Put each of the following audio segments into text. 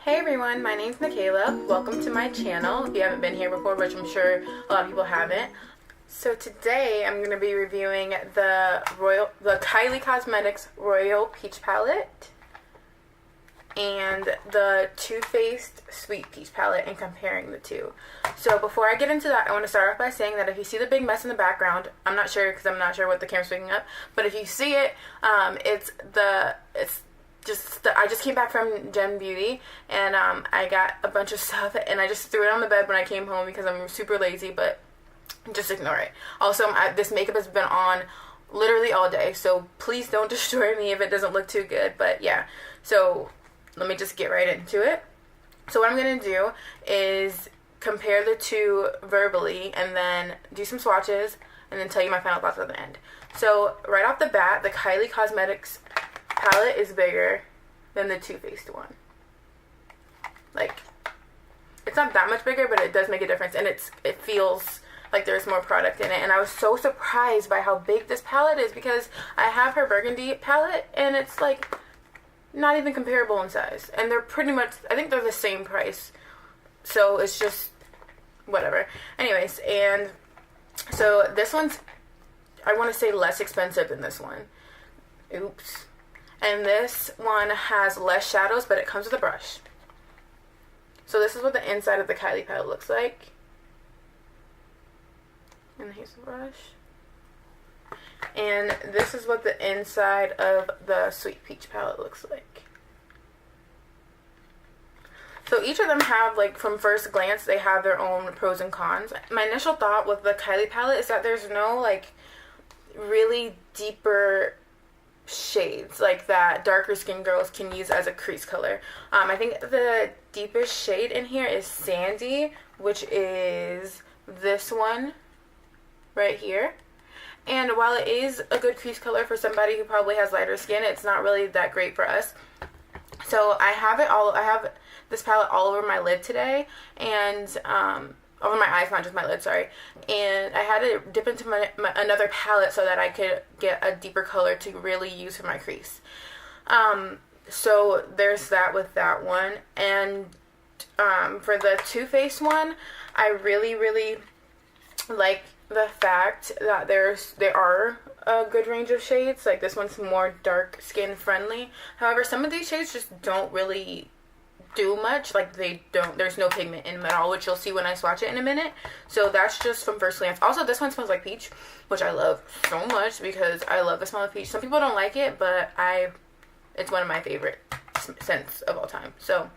Hey everyone, my name's Michaela. Welcome to my channel. If you haven't been here before, which I'm sure a lot of people haven't. So today I'm going to be reviewing the Kylie Cosmetics Royal Peach Palette and the Too Faced Sweet Peach Palette and comparing the two. So before I get into that, I want to start off by saying that if you see the big mess in the background, I'm not sure because I'm not sure what the camera's picking up, but if you see it, I just came back from Gem Beauty and I got a bunch of stuff and I just threw it on the bed when I came home because I'm super lazy, but just ignore it. Also, this makeup has been on literally all day, so please don't destroy me if it doesn't look too good. But yeah, so let me just get right into it. So what I'm going to do is compare the two verbally and then do some swatches and then tell you my final thoughts at the end. So right off the bat, the Kylie Cosmetics palette is bigger than the Too Faced one. Like, it's not that much bigger, but it does make a difference, and it feels like there's more product in it. And I was so surprised by how big this palette is because I have her burgundy palette and it's like not even comparable in size, and they're pretty much, I think they're the same price, so it's just whatever. Anyways, and so this one's, I want to say, less expensive than this one. Oops. And this one has less shadows, but it comes with a brush. So this is what the inside of the Kylie palette looks like. And here's the brush. And this is what the inside of the Sweet Peach palette looks like. So each of them have, like, from first glance, they have their own pros and cons. My initial thought with the Kylie palette is that there's no, like, really deeper shades like that darker skin girls can use as a crease color. I think the deepest shade in here is Sandy, which is this one right here. And while it is a good crease color for somebody who probably has lighter skin, it's not really that great for us. So I have this palette all over my lid today, and over my eyes, not just my lid, sorry. And I had to dip into another palette so that I could get a deeper color to really use for my crease. So there's that with that one. And for the Too Faced one, I really, really like the fact that there are a good range of shades. Like, this one's more dark skin friendly. However, some of these shades just don't really do much. Like, there's no pigment in them at all, which you'll see when I swatch it in a minute. So that's just from first glance. Also, this one smells like peach, which I love so much because I love the smell of peach. Some people don't like it, but it's one of my favorite scents of all time. So,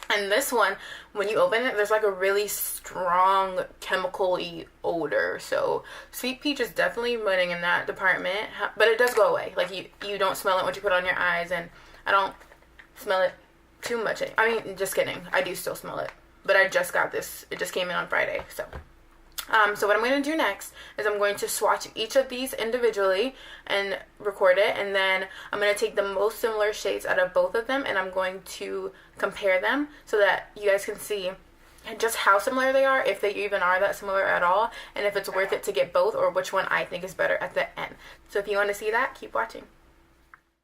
and this one, when you open it, there's like a really strong chemical-y odor. So Sweet Peach is definitely winning in that department, but it does go away. Like, you don't smell it once you put it on your eyes, and I don't smell it too much. I mean, just kidding. I do still smell it, but I just got this. It just came in on Friday. So what I'm going to do next is I'm going to swatch each of these individually and record it, and then I'm going to take the most similar shades out of both of them, and I'm going to compare them so that you guys can see just how similar they are, if they even are that similar at all, and if it's worth it to get both, or which one I think is better at the end. So if you want to see that, keep watching.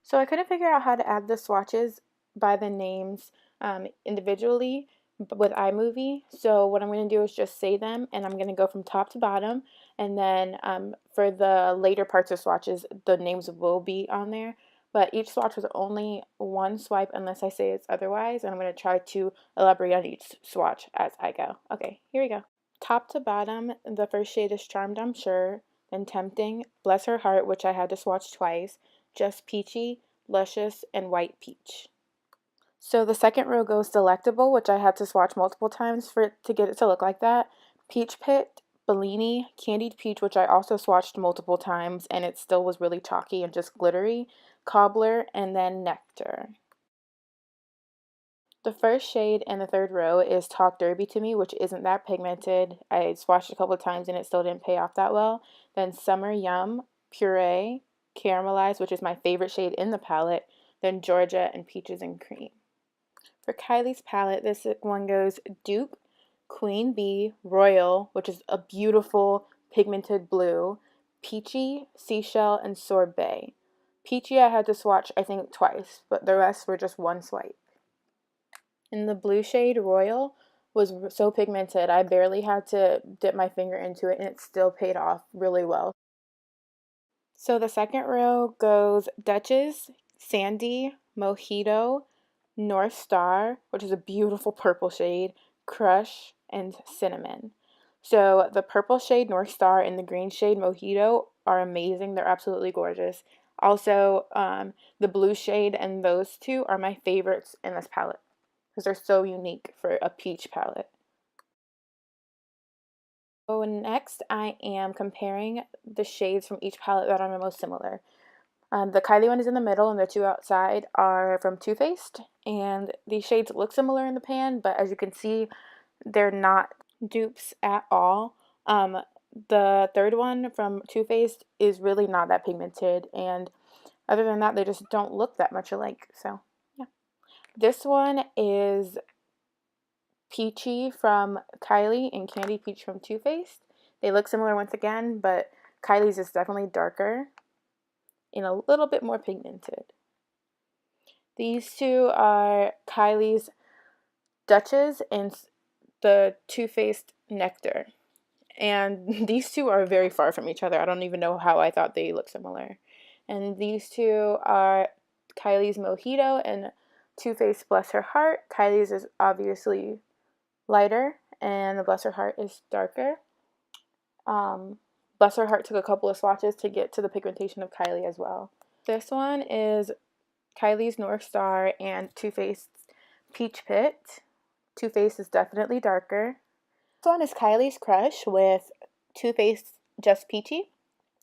So I couldn't figure out how to add the swatches by the names individually with iMovie. So what I'm going to do is just say them, and I'm going to go from top to bottom, and then for the later parts of swatches, the names will be on there. But each swatch is only one swipe unless I say it's otherwise, and I'm going to try to elaborate on each swatch as I go. Okay, here we go. Top to bottom, the first shade is Charmed, I'm Sure, then Tempting, Bless Her Heart, which I had to swatch twice, Just Peachy, Luscious, and White Peach. So the second row goes Delectable, which I had to swatch multiple times to get it to look like that, Peach Pit, Bellini, Candied Peach, which I also swatched multiple times, and it still was really chalky and just glittery, Cobbler, and then Nectar. The first shade in the third row is Talk Derby to Me, which isn't that pigmented. I swatched a couple of times and it still didn't pay off that well. Then Summer Yum, Puree, Caramelized, which is my favorite shade in the palette, then Georgia, and Peaches and Cream. For Kylie's palette, this one goes Duke, Queen Bee, Royal, which is a beautiful pigmented blue, Peachy, Seashell, and Sorbet. Peachy I had to swatch, I think, twice, but the rest were just one swipe. And the blue shade Royal was so pigmented, I barely had to dip my finger into it, and it still paid off really well. So the second row goes Duchess, Sandy, Mojito, North Star, which is a beautiful purple shade, Crush, and Cinnamon. So the purple shade North Star and the green shade Mojito are amazing. They're absolutely gorgeous. Also, the blue shade and those two are my favorites in this palette because they're so unique for a peach palette. So next, I am comparing the shades from each palette that are the most similar. The Kylie one is in the middle, and the two outside are from Too Faced. And these shades look similar in the pan, but as you can see, they're not dupes at all. The third one from Too Faced is really not that pigmented, and other than that, they just don't look that much alike. So, yeah. This one is Peachy from Kylie and Candy Peach from Too Faced. They look similar once again, but Kylie's is definitely darker and a little bit more pigmented. These two are Kylie's Duchess and the Too Faced Nectar. And these two are very far from each other. I don't even know how I thought they looked similar. And these two are Kylie's Mojito and Too Faced Bless Her Heart. Kylie's is obviously lighter, and the Bless Her Heart is darker. Bless Her Heart took a couple of swatches to get to the pigmentation of Kylie as well. This one is Kylie's North Star and Too Faced Peach Pit. Too Faced is definitely darker. This one is Kylie's Crush with Too Faced Just Peachy,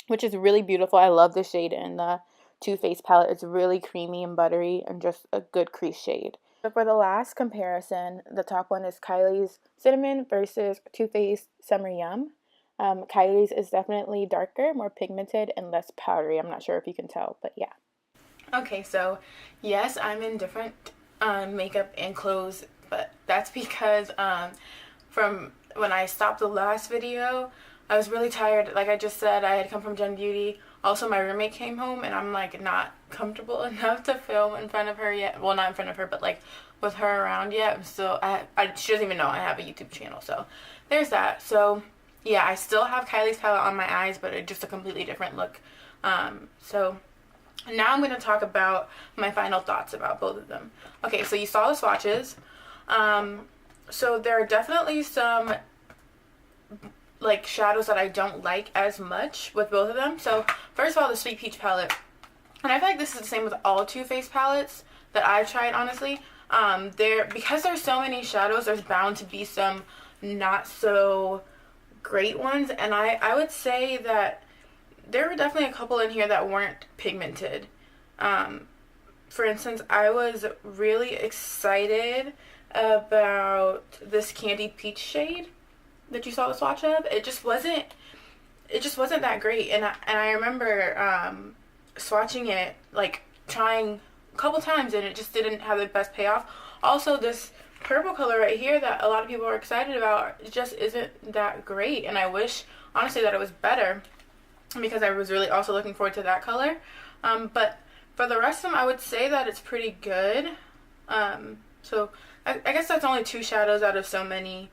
which is really beautiful. I love the shade in the Too Faced palette. It's really creamy and buttery and just a good crease shade. So for the last comparison, the top one is Kylie's Cinnamon versus Too Faced Summer Yum. Kylie's is definitely darker, more pigmented, and less powdery. I'm not sure if you can tell, but yeah. Okay, so yes, I'm in different makeup and clothes, but that's because from when I stopped the last video, I was really tired. Like I just said, I had come from Gen Beauty. Also, my roommate came home, and I'm like not comfortable enough to film in front of her yet. Well, not in front of her, but like with her around yet. So she doesn't even know I have a YouTube channel. So there's that. So yeah, I still have Kylie's palette on my eyes, but it's just a completely different look. So now I'm going to talk about my final thoughts about both of them. Okay, so you saw the swatches. So there are definitely some like shadows that I don't like as much with both of them. So first of all, the Sweet Peach palette, and I feel like this is the same with all Too Faced palettes that I've tried, honestly. Because there's so many shadows, there's bound to be some not so great ones, and I would say that there were definitely a couple in here that weren't pigmented. For instance, I was really excited about this Candy Peach shade that you saw the swatch of. It just wasn't that great, and I remember swatching it, like trying a couple times, and it just didn't have the best payoff. Also, this purple color right here that a lot of people are excited about, it just isn't that great, and I wish honestly that it was better, because I was really also looking forward to that color. But for the rest of them, I would say that it's pretty good. So I guess that's only 2 shadows out of so many.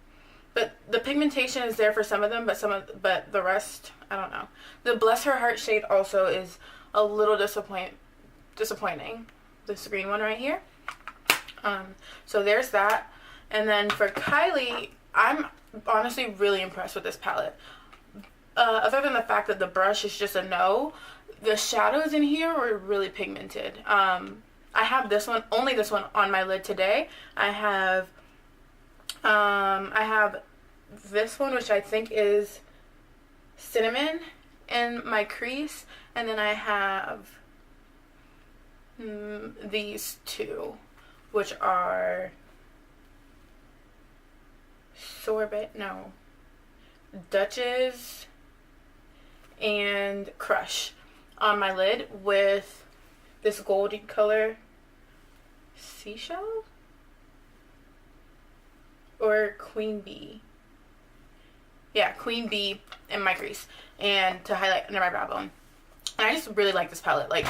But the pigmentation is there for some of them, but the rest, I don't know. The Bless Her Heart shade also is a little disappointing. This green one right here. So there's that. And then for Kylie, I'm honestly really impressed with this palette. Other than the fact that the brush is just a no, the shadows in here were really pigmented. I have this one, only this one on my lid today. I have this one, which I think is Cinnamon, in my crease, and then I have these two, which are Duchess and Crush on my lid, with this golden color Seashell or Queen Bee. Yeah, Queen Bee in my crease and to highlight under my brow bone. And I just really like this palette. Like,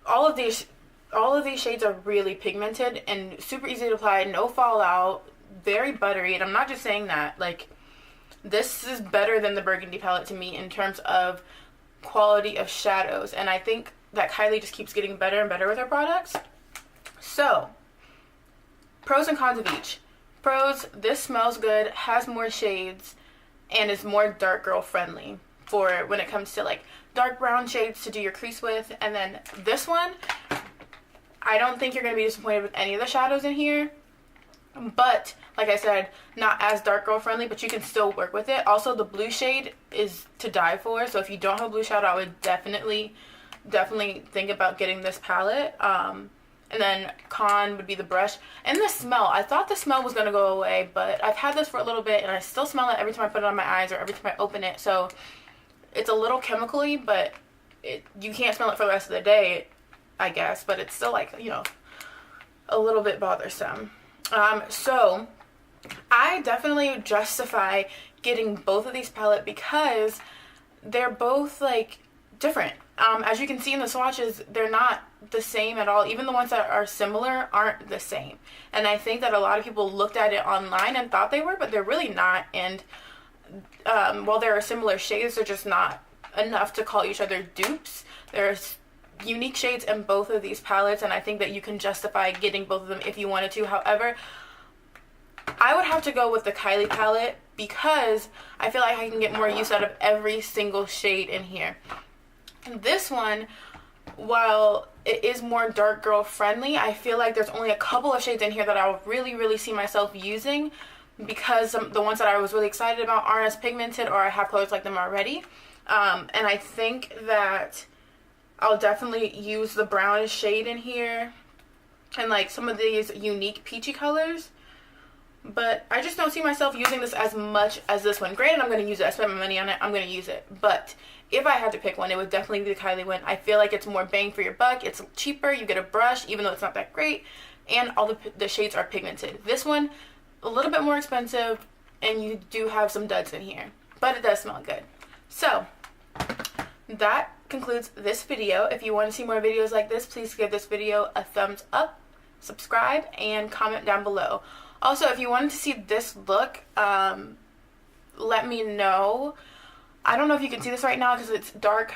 all of these all of these shades are really pigmented and super easy to apply, no fallout, very buttery. And I'm not just saying that, like, this is better than the Burgundy palette to me in terms of quality of shadows. And I think that Kylie just keeps getting better and better with her products. So, pros and cons of each. Pros, this smells good, has more shades, and is more dark girl friendly for when it comes to like dark brown shades to do your crease with. And then this one, I don't think you're going to be disappointed with any of the shadows in here. But, like I said, not as dark girl friendly, but you can still work with it. Also, the blue shade is to die for. So if you don't have blue shadow, I would definitely think about getting this palette. And then con would be the brush. And the smell. I thought the smell was going to go away, but I've had this for a little bit, and I still smell it every time I put it on my eyes or every time I open it. So it's a little chemical-y, but you can't smell it for the rest of the day, I guess. But it's still, like, you know, a little bit bothersome. So I definitely justify getting both of these palettes because they're both, like, different. As you can see in the swatches, they're not the same at all. Even the ones that are similar aren't the same. And I think that a lot of people looked at it online and thought they were, but they're really not. And while there are similar shades, they're just not enough to call each other dupes. There's unique shades in both of these palettes, and I think that you can justify getting both of them if you wanted to. However, I would have to go with the Kylie palette because I feel like I can get more use out of every single shade in here. This one, while it is more dark girl friendly, I feel like there's only a couple of shades in here that I would really see myself using because the ones that I was really excited about aren't as pigmented or I have colors like them already. And I think that I'll definitely use the brownish shade in here and like some of these unique peachy colors. But I just don't see myself using this as much as this one. Granted, I'm going to use it. I spent my money on it. I'm going to use it. But if I had to pick one, it would definitely be the Kylie one. I feel like it's more bang for your buck. It's cheaper. You get a brush, even though it's not that great. And all the shades are pigmented. This one, a little bit more expensive. And you do have some duds in here. But it does smell good. So, that concludes this video. If you want to see more videos like this, please give this video a thumbs up, subscribe, and comment down below. Also, if you wanted to see this look, let me know. I don't know if you can see this right now because it's dark.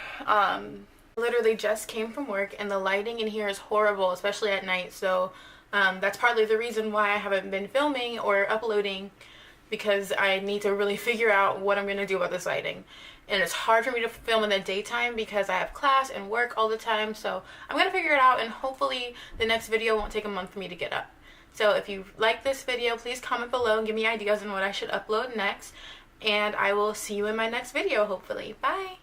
Literally just came from work and the lighting in here is horrible, especially at night. So that's partly the reason why I haven't been filming or uploading, because I need to really figure out what I'm going to do about this lighting. And it's hard for me to film in the daytime because I have class and work all the time. So I'm going to figure it out, and hopefully the next video won't take a month for me to get up. So if you like this video, please comment below and give me ideas on what I should upload next. And I will see you in my next video, hopefully. Bye!